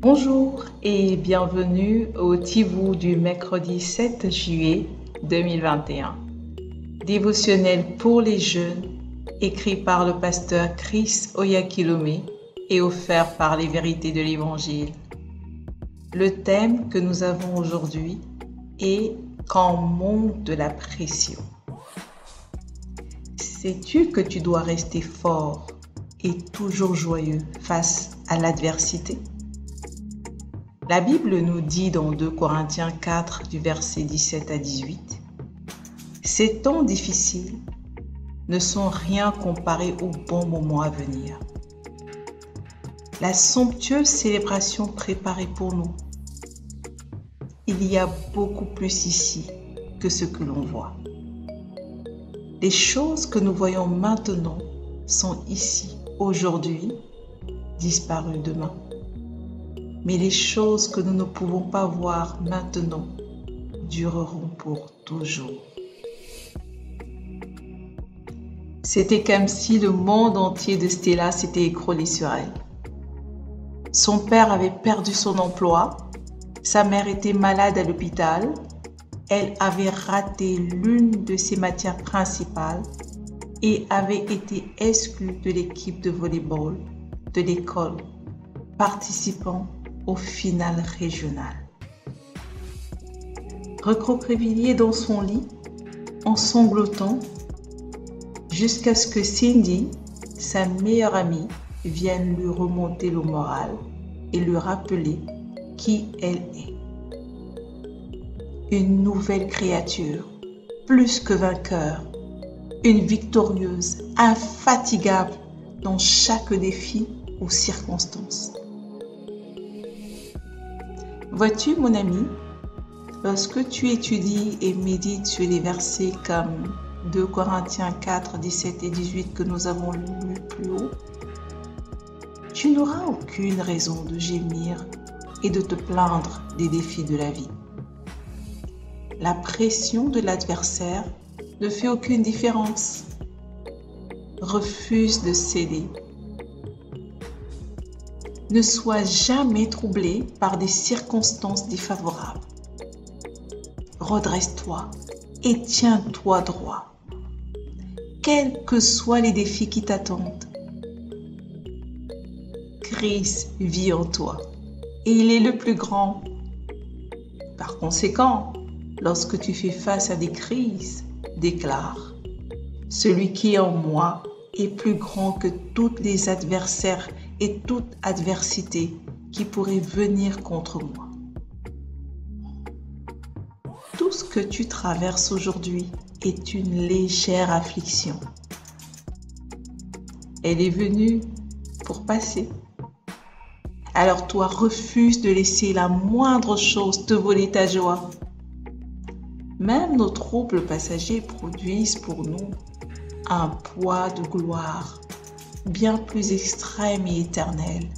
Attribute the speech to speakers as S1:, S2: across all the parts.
S1: Bonjour et bienvenue au Tivou du mercredi 7 juillet 2021. Dévotionnel pour les jeunes, écrit par le pasteur Chris Oyakhilome et offert par les vérités de l'Évangile. Le thème que nous avons aujourd'hui est « Quand monte de la pression ». Sais-tu que tu dois rester fort et toujours joyeux face à l'adversité? La Bible nous dit dans 2 Corinthiens 4 du verset 17 à 18 « Ces temps difficiles ne sont rien comparés aux bons moments à venir. La somptueuse célébration préparée pour nous. Il y a beaucoup plus ici que ce que l'on voit. Les choses que nous voyons maintenant sont ici, aujourd'hui, disparues demain. Mais les choses que nous ne pouvons pas voir maintenant dureront pour toujours. » C'était comme si le monde entier de Stella s'était écroulé sur elle. Son père avait perdu son emploi, sa mère était malade à l'hôpital, elle avait raté l'une de ses matières principales et avait été exclue de l'équipe de volley-ball de l'école, participant au final régional. Recroquevillée dans son lit, en sanglotant, jusqu'à ce que Cindy, sa meilleure amie, vienne lui remonter le moral et lui rappeler qui elle est. Une nouvelle créature, plus que vainqueur, une victorieuse, infatigable dans chaque défi ou circonstance. Vois-tu, mon ami, lorsque tu étudies et médites sur les versets comme 2 Corinthiens 4, 17 et 18 que nous avons lus plus haut, tu n'auras aucune raison de gémir et de te plaindre des défis de la vie. La pression de l'adversaire ne fait aucune différence. Refuse de céder. Ne sois jamais troublé par des circonstances défavorables. Redresse-toi et tiens-toi droit, quels que soient les défis qui t'attendent. Christ vit en toi et il est le plus grand. Par conséquent, lorsque tu fais face à des crises, déclare « Celui qui est en moi est plus grand que tous les adversaires et toute adversité qui pourrait venir contre moi. » Tout ce que tu traverses aujourd'hui est une légère affliction. Elle est venue pour passer. Alors toi, refuse de laisser la moindre chose te voler ta joie. Même nos troubles passagers produisent pour nous un poids de gloire bien plus extrême et éternel.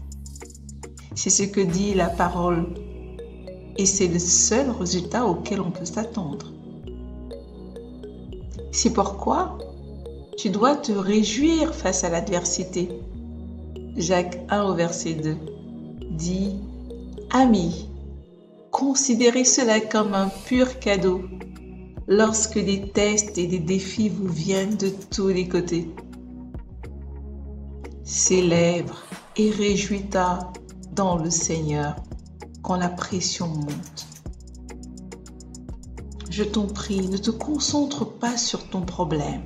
S1: C'est ce que dit la parole et c'est le seul résultat auquel on peut s'attendre. C'est pourquoi tu dois te réjouir face à l'adversité. Jacques 1 au verset 2 dit « Amis, considérez cela comme un pur cadeau lorsque des tests et des défis vous viennent de tous les côtés. Célèbre et réjouis-toi dans le Seigneur quand la pression monte. Je t'en prie, ne te concentre pas sur ton problème,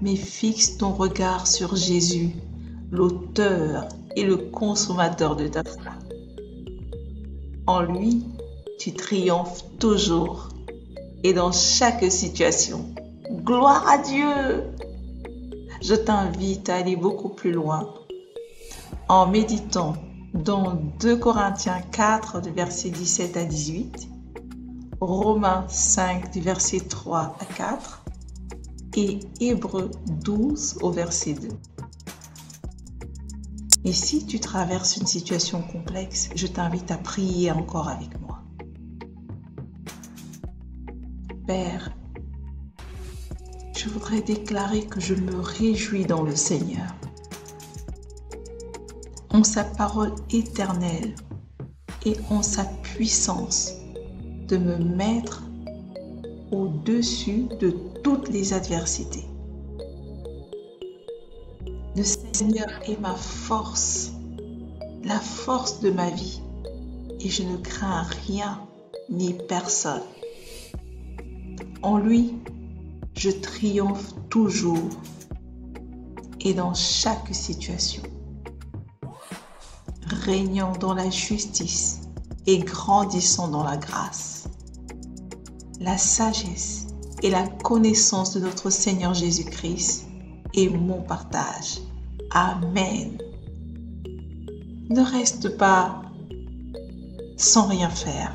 S1: mais fixe ton regard sur Jésus, l'auteur et le consommateur de ta foi. En lui, tu triomphes toujours et dans chaque situation. Gloire à Dieu! Je t'invite à aller beaucoup plus loin en méditant dans 2 Corinthiens 4 du verset 17 à 18, Romains 5 du verset 3 à 4 et Hébreux 12 au verset 2. Et si tu traverses une situation complexe, je t'invite à prier encore avec moi. Père, je voudrais déclarer que je me réjouis dans le Seigneur. en sa parole éternelle et en sa puissance de me mettre au-dessus de toutes les adversités. Le Seigneur est ma force, la force de ma vie, et je ne crains rien ni personne. En lui, je triomphe toujours et dans chaque situation. Régnant dans la justice et grandissant dans la grâce. La sagesse et la connaissance de notre Seigneur Jésus-Christ est mon partage. Amen. Ne reste pas sans rien faire.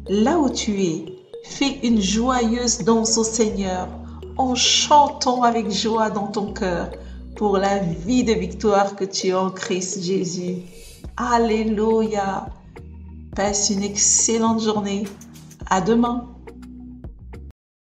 S1: Là où tu es, fais une joyeuse danse au Seigneur en chantant avec joie dans ton cœur pour la vie de victoire que tu as en Christ Jésus. Alléluia. Passe une excellente journée. À demain.